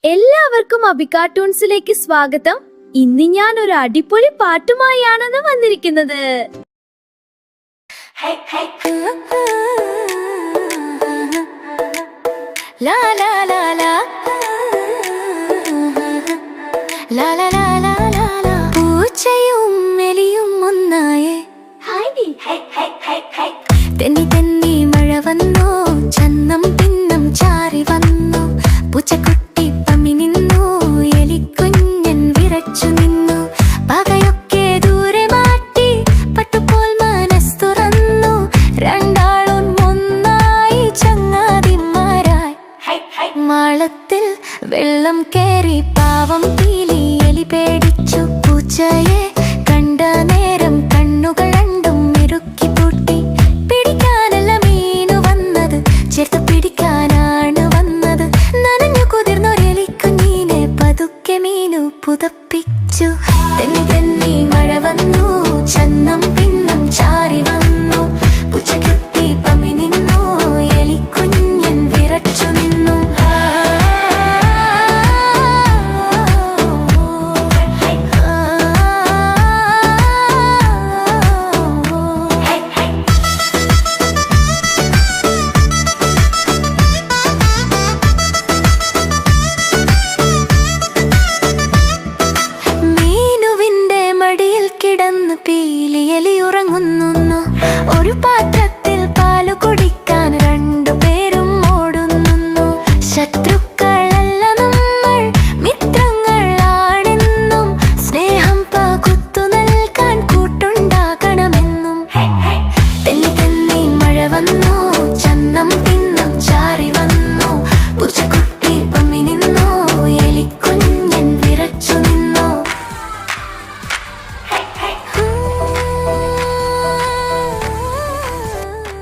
എല്ലാവർക്കും അബി കാർട്ടൂൺസിലേക്ക് സ്വാഗതം. ഇന്ന് ഞാൻ ഒരു അടിപൊളി പാട്ടുമായാണ് വന്നിരിക്കുന്നത്. പൂച്ചയും എലിയും ഒന്നായേ, തെന്നി തെന്നി മഴ വന്നു, ചന്നം പിന്നം ചാറി വന്നു. പൂച്ചക്കുട്ടി പമ്മി നിന്നു, എലിക്കുഞ്ഞൻ വിറച്ചു നിന്നു. പകയൊക്കെ ദൂരെ മാറ്റി, പട്ടുപോൽ മനസ് തുറന്നു. രണ്ടാളും ഒന്നായി ചങ്ങാതിമാരായി. മാളത്തിൽ വെള്ളം കേറി പാവം പീലി എലി പേടിച്ചു. പൂച്ചയെ